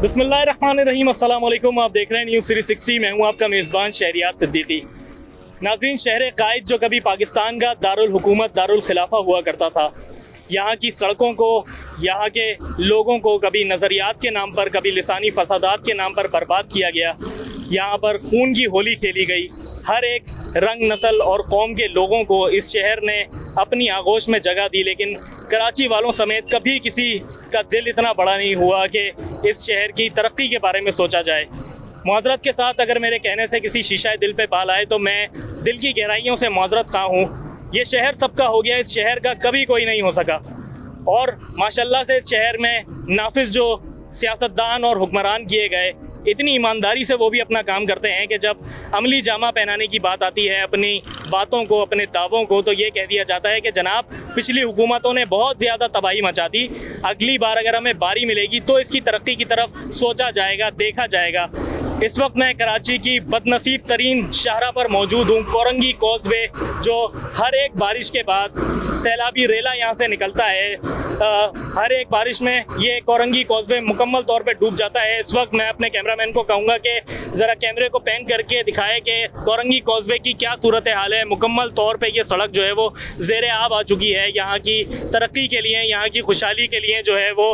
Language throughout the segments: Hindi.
बिस्मिल्लाहिर्रहमानिर्रहीम, अस्सलाम वालेकुम। आप देख रहे हैं न्यूज़ सीरीज 60। मैं हूं आपका मेज़बान शहरियार सिद्दीकी। नाज़रीन, शहर कायद जो कभी पाकिस्तान का दारुल हुकूमत दारुल खिलाफा हुआ करता था, यहाँ की सड़कों को, यहाँ के लोगों को कभी नज़रियात के नाम पर, कभी लिसानी फसादात के नाम पर बर्बाद किया गया। यहाँ पर खून की होली खेली गई। हर एक रंग, नस्ल और कौम के लोगों को इस शहर ने अपनी आगोश में जगह दी, लेकिन कराची वालों समेत कभी किसी का दिल इतना बड़ा नहीं हुआ कि इस शहर की तरक्की के बारे में सोचा जाए। मुआज़रत के साथ, अगर मेरे कहने से किसी शीशा दिल पे बाल आए तो मैं दिल की गहराइयों से मुआज़रत खा हूँ। ये शहर सबका हो गया, इस शहर का कभी कोई नहीं हो सका। और माशाल्लाह से इस शहर में नाफिज जो सियासतदान और हुक्मरान किए गए, इतनी ईमानदारी से वो भी अपना काम करते हैं कि जब अमली जामा पहनाने की बात आती है अपनी बातों को, अपने दावों को, तो ये कह दिया जाता है कि जनाब पिछली हुकूमतों ने बहुत ज़्यादा तबाही मचा दी, अगली बार अगर हमें बारी मिलेगी तो इसकी तरक्की की तरफ सोचा जाएगा, देखा जाएगा। इस वक्त मैं कराची की बदनसीब तरीन शाहरा पर मौजूद हूँ, कोरंगी कॉजवे, जो हर एक बारिश के बाद सैलाबी रेला यहाँ से निकलता है। हर एक बारिश में ये कोरंगी कॉजवे मुकम्मल तौर पे डूब जाता है। इस वक्त मैं अपने कैमरामैन को कहूँगा कि ज़रा कैमरे को पैन करके दिखाए कि कोरंगी कॉजवे की क्या सूरत हाल है। मुकम्मल तौर पे ये सड़क जो है वो ज़ेर आब आ चुकी है। यहाँ की तरक्की के लिए, यहाँ की खुशहाली के लिए जो है वो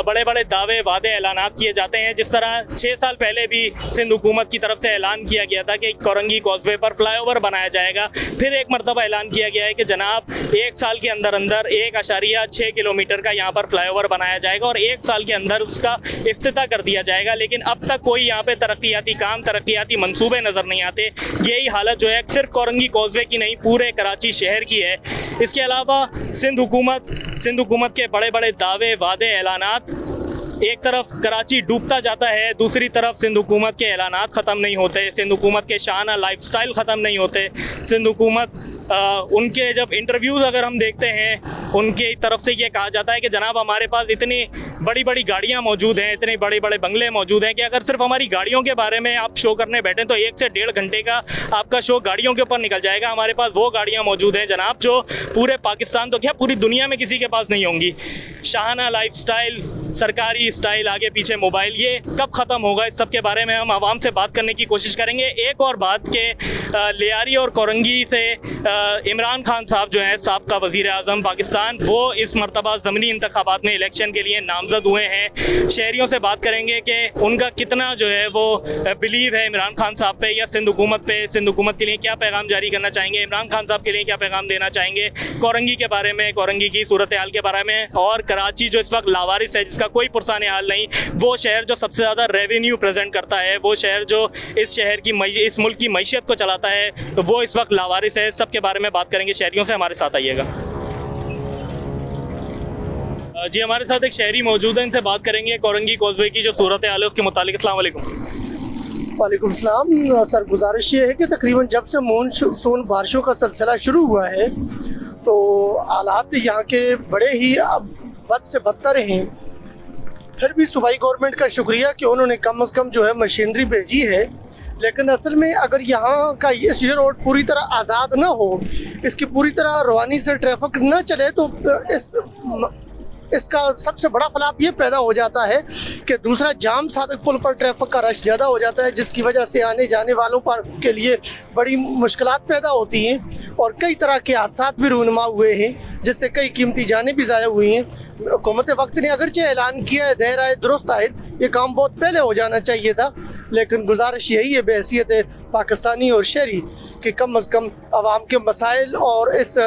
बड़े बड़े दावे, वादे, ऐलानात किए जाते हैं। जिस तरह 6 साल पहले भी सिंध हुकूमत की तरफ से ऐलान किया गया था कि कोरंगी कॉजवे पर फ्लाईओवर बनाया जाएगा। फिर एक मरतबा ऐलान किया गया है कि जनाब 1 साल के अंदर अंदर 1.6 किलोमीटर का यहाँ पर फ्लाईओवर बनाया जाएगा और 1 साल के अंदर उसका इफ्तिताह कर दिया जाएगा। लेकिन अब तक कोई यहाँ पे तरक्याती काम, तरक्याती मंसूबे नज़र नहीं आते। यही हालत जो है सिर्फ कोरंगी कॉजवे की नहीं, पूरे कराची शहर की है। इसके अलावा सिंध हुकूमत के बड़े बड़े दावे, वादे, ऐलानात, एक तरफ कराची डूबता जाता है, दूसरी तरफ सिंध हुकूमत के ऐलानात ख़त्म नहीं होते, सिंध हुकूमत के शाना लाइफस्टाइल ख़त्म नहीं होते। सिंध हुकूमत उनके जब इंटरव्यूज़ अगर हम देखते हैं, उनकी तरफ से ये कहा जाता है कि जनाब हमारे पास इतनी बड़ी बड़ी गाड़ियाँ मौजूद हैं, इतने बड़े बड़े बंगले मौजूद हैं कि अगर सिर्फ हमारी गाड़ियों के बारे में आप शो करने बैठें तो 1 से 1.5 घंटे का आपका शो गाड़ियों के ऊपर निकल जाएगा। हमारे पास वो गाड़ियाँ मौजूद हैं जनाब जो पूरे पाकिस्तान, तो क्या पूरी दुनिया में किसी के पास नहीं होंगी। शाहाना लाइफस्टाइल, सरकारी स्टाइल, आगे पीछे मोबाइल, ये कब ख़त्म होगा? इस सब के बारे में हम आवाम से बात करने की कोशिश करेंगे। एक और बात के लियारी और कोरंगी से इमरान खान साहब जो हैं, साबका वज़ीर आज़म पाकिस्तान, वो इस मरतबा ज़मीनी इंतखाबात में इलेक्शन के लिए नामज़द हुए हैं। शहरियों से बात करेंगे कि उनका कितना जो है वो बिलीव है इमरान खान साहब पे या सिंध हुकूमत पे। सिंध हुकूमत के लिए क्या पैगाम जारी करना चाहेंगे, इमरान खान साहब के लिए क्या पैगाम देना चाहेंगे, कोरंगी के बारे में, कोरंगी की सूरत हाल के बारे में। और कराची जो इस वक्त लावारिस है, जिसका कोई पुरसाने हाल नहीं, वो शहर जो सबसे ज़्यादा रेवेन्यू प्रेजेंट करता है, वो शहर जो इस शहर की, इस मुल्क की मईशत को चलाता है, तो वो इस वक्त लावारिस है। सब के बारे में बात करेंगे शहरियों से। हमारे साथ आइएगा जी। हमारे साथ एक शहरी मौजूद है, इनसे बात करेंगे कोरंगी कॉजवे की जो सूरत हाल है उसके मुतालिक। अस्सलाम वालेकुम। वालेकुम सलाम सर, गुजारिश ये है कि तकरीबन जब से मानसून बारिशों का सिलसिला शुरू हुआ है तो हालात यहाँ के बड़े ही बद से बदतर हैं। फिर भी सूबाई गवर्नमेंट का शुक्रिया कि उन्होंने कम अज़ कम जो है मशीनरी भेजी है, लेकिन असल में अगर यहाँ का ये रोड पूरी तरह आज़ाद ना हो, इसकी पूरी तरह रवानी से ट्रैफिक ना चले, तो इसका सबसे बड़ा फलाप ये पैदा हो जाता है कि दूसरा जाम सादक पुल पर ट्रैफिक का रश ज़्यादा हो जाता है, जिसकी वजह से आने जाने वालों पर के लिए बड़ी मुश्किलात पैदा होती हैं और कई तरह के हादसा भी रूनुमा हुए हैं, जिससे कई कीमती जानें भी ज़ाया हुई हैं। हुकूमत वक्त ने अगरचे ऐलान किया है, देर आए दुरुस्त आए, ये काम बहुत पहले हो जाना चाहिए था, लेकिन गुजारिश यही है बेहैसियत है पाकिस्तानी और शहरी कि कम अज़ कम आवाम के मसाइल और इस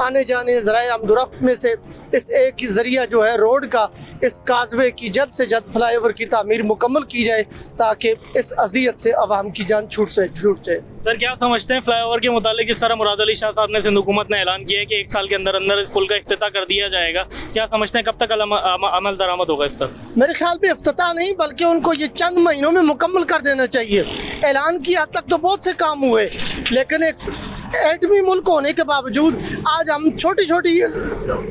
आने जाने ज़राए आमदोरफ्त में से इस एक ज़रिया जो है रोड का, इस काजवे की जल्द से जल्द फ्लाईओवर की तामीर मुकम्मल की जाए ताकि इस अज़ियत से आवाम की जान छूट जाए। सर, क्या समझते हैं फ्लाईओवर के मुतालिक? इस तरह मुराद अली शाह साहब ने, सिंध हुकूमत ने ऐलान किया है कि 1 साल के अंदर अंदर इस पुल का इफ्तिताह कर दिया जाएगा। क्या समझते हैं कब तक अमल दरामद होगा इस पर? मेरे ख्याल में इफ्तिताह नहीं, बल्कि उनको ये चंद महीनों में मुकम्मल कर देना चाहिए। ऐलान की हद तक तो बहुत से काम हुए, लेकिन एक एटमी मुल्क होने के बावजूद आज हम छोटी छोटी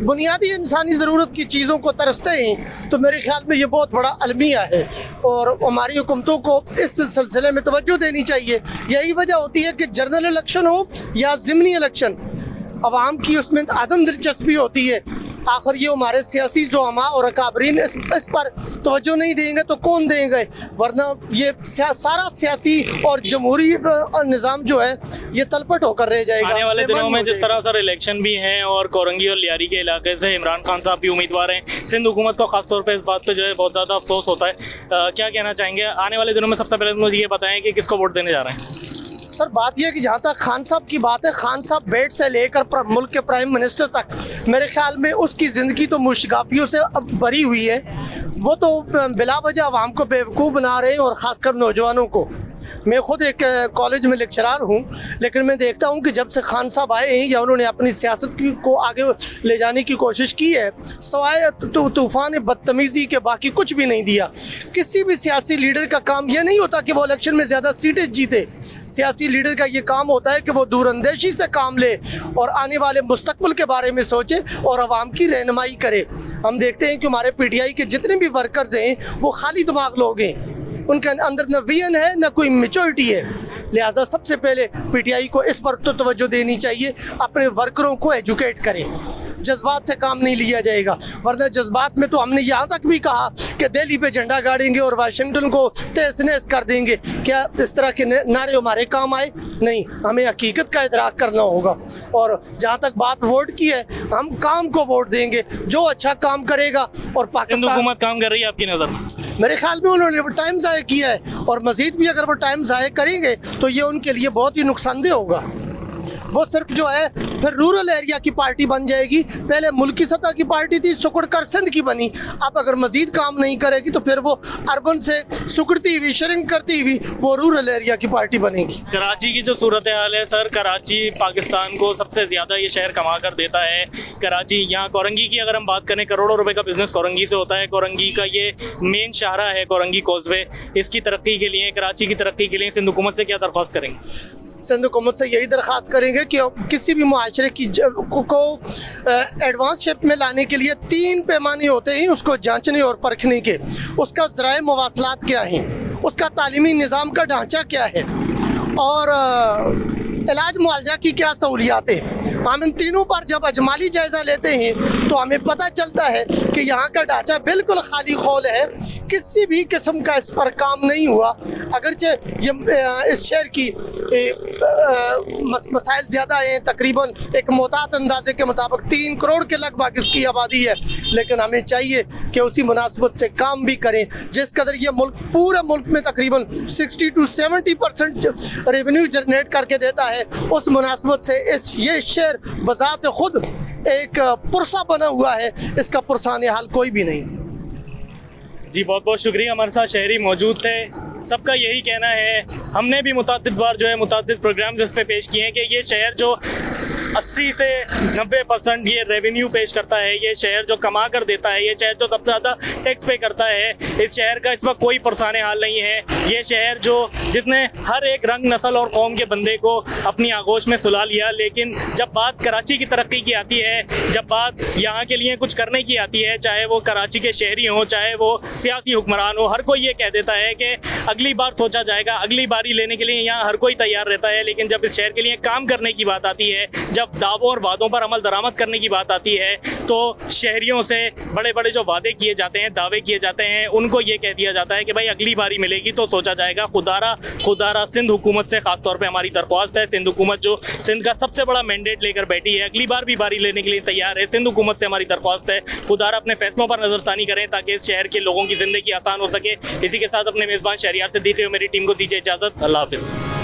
बुनियादी इंसानी ज़रूरत की चीज़ों को तरसते हैं, तो मेरे ख्याल में ये बहुत बड़ा अलमिया है और हमारी हुकूमतों को इस सिलसिले में तवज्जो देनी चाहिए। यही वजह होती है कि जनरल इलेक्शन हो या ज़िमनी इलेक्शन, आवाम की उसमें आदम दिलचस्पी होती है। आखिर ये हमारे सियासी ज़ुआमा और अकाबरीन इस पर तवज्जो नहीं देंगे तो कौन देंगे, वरना ये सारा सियासी और जमहूरी निज़ाम जो है ये तलपट होकर रह जाएगा। आने वाले दिनों में जिस तरह सर इलेक्शन भी हैं और कोरंगी और लियारी के इलाके से इमरान खान साहब भी उम्मीदवार हैं, सिंध हुकूमत को खासतौर पर इस बात पर जो है बहुत ज़्यादा अफसोस होता है, क्या कहना चाहेंगे आने वाले दिनों में? सबसे पहले मुझे ये बताएं कि किसको वोट देने जा रहे हैं? सर बात यह है कि जहाँ तक खान साहब की बात है, खान साहब बेड से लेकर मुल्क के प्राइम मिनिस्टर तक मेरे ख्याल में उसकी ज़िंदगी तो मुश्किलातियों से अब भरी हुई है। वो तो बिला वजह आवाम को बेवकूफ़ बना रहे हैं और ख़ासकर नौजवानों को। मैं ख़ुद एक कॉलेज में लेक्चरार हूँ, लेकिन मैं देखता हूँ कि जब से खान साहब आए हैं या उन्होंने अपनी सियासत को आगे ले जाने की कोशिश की है, सवाए तूफ़ान बदतमीज़ी के बाकी कुछ भी नहीं दिया। किसी भी सियासी लीडर का काम यह नहीं होता कि वो इलेक्शन में ज़्यादा सीटें जीते। सियासी लीडर का ये काम होता है कि वो दूरअंदेशी से काम ले और आने वाले मुस्तकबिल के बारे में सोचे और आवाम की रहनुमाई करे। हम देखते हैं कि हमारे PTI के जितने भी वर्कर्स हैं वो खाली दिमाग लोग हैं, उनके अंदर न विजन है न कोई मैच्योरिटी है। लिहाजा सबसे पहले PTI को इस पर तो तवज्जो देनी चाहिए, अपने वर्करों को एजुकेट करें। जज्बात से काम नहीं लिया जाएगा, वरना जज्बात में तो हमने यहाँ तक भी कहा कि दिल्ली पे झंडा गाड़ेंगे और वाशिंगटन को तहस नहस कर देंगे। क्या इस तरह के नारे हमारे काम आए? नहीं, हमें हकीकत का इदराक करना होगा। और जहाँ तक बात वोट की है, हम काम को वोट देंगे, जो अच्छा काम करेगा। और पाकिस्तान हुकूमत काम कर रही है आपकी नज़र में? मेरे ख्याल में उन्होंने वो टाइम ज़ाया किया है और मज़ीद भी अगर वो टाइम ज़ाया करेंगे तो ये उनके लिए बहुत ही नुकसानदेह होगा। वो सिर्फ जो है फिर रूरल एरिया की पार्टी बन जाएगी। पहले मुल्की सतह की पार्टी थी, सुकड़ कर सिंध की बनी। अब अगर मजीद काम नहीं करेगी तो फिर वो अर्बन से सुकड़ती हुई, श्रिंक करती हुई वो रूरल एरिया की पार्टी बनेगी। कराची की जो सूरत हाल है सर, कराची पाकिस्तान को सबसे ज़्यादा ये शहर कमा कर देता है। कराची, यहाँ कोरंगी की अगर हम बात करें, करोड़ों रुपए का बिजनेस कोरंगी से होता है। कोरंगी का ये मेन शाहरा है, कोरंगी कॉजवे। इसकी तरक्की के लिए, कराची की तरक्की के लिए सिंध हुकूमत से क्या दरख्वास्त करेंगे? सिंध हुकूमत से यही दरख्वास्त करेंगे कि किसी भी मुआशरे की को एडवांस शिफ्ट में लाने के लिए 3 पैमाने होते हैं उसको जांचने और परखने के। उसका ज़राए मवासलात क्या हैं, उसका तालीमी निज़ाम का ढांचा क्या है और इलाज मुआवजा की क्या सहूलियात हैं। हम इन तीनों पर जब अजमाली जायज़ा लेते हैं तो हमें पता चलता है कि यहाँ का ढांचा बिल्कुल खाली खौल है, किसी भी किस्म का इस पर काम नहीं हुआ। अगरचे ये इस शहर की मसाइल ज़्यादा हैं, तकरीबन एक मोहतात अंदाजे के मुताबिक 3 करोड़ के लगभग इसकी आबादी है, लेकिन हमें चाहिए कि उसी मुनासिबत से काम भी करें। जिस कदर ये मुल्क, पूरे मुल्क में तकरीबन 60 to 70% रेवेन्यू जनरेट करके देता है, उस मुनासिबत से ये शहर बज़ात खुद एक पुरसा बना हुआ है, इसका पुरसाने हाल कोई भी नहीं। जी बहुत बहुत शुक्रिया, हमारे साथ शहरी मौजूद थे। सबका यही कहना है, हमने भी मुताद्दिद बार जो है मुताद्दिद प्रोग्राम्स इस पे पेश किए हैं कि ये शहर जो 80 से 90% ये रेवेन्यू पेश करता है, ये शहर जो कमा कर देता है, ये शहर जो सबसे ज़्यादा टैक्स पे करता है, इस शहर का इस वक्त कोई परेशानी हाल नहीं है। ये शहर जो जिसने हर एक रंग, नस्ल और कौम के बंदे को अपनी आगोश में सुला लिया, लेकिन जब बात कराची की तरक्की की आती है, जब बात यहाँ के लिए कुछ करने की आती है, चाहे वो कराची के शहरी हों, चाहे वो सियासी हुक्मरान हो, हर कोई ये कह देता है कि अगली बार सोचा जाएगा, अगली बारी लेने के लिए यहाँ हर कोई तैयार रहता है। लेकिन जब इस शहर के लिए काम करने की बात आती है, जब दावों और वादों पर अमल दरामद करने की बात आती है, तो शहरियों से बड़े बड़े जो वादे किए जाते हैं, दावे किए जाते हैं, उनको ये कह दिया जाता है कि भाई अगली बारी मिलेगी तो सोचा जाएगा। खुदारा सिंध हुकूमत से खासतौर पे हमारी दरख्वास्त है, सिंध हुकूमत जो सिंध का सबसे बड़ा मैंडेट लेकर बैठी है, अगली बार भी बारी लेने के लिए तैयार है। सिंध हुकूमत से हमारी दरख्वास्त है, खुदारा अपने फैसलों पर नजरसानी करें ताकि इस शहर के लोगों की जिंदगी आसान हो सके। इसी के साथ अपने मेज़बान शहरियार सिद्दीकी और मेरी टीम को दीजिए इजाज़त। अल्लाह हाफिज़।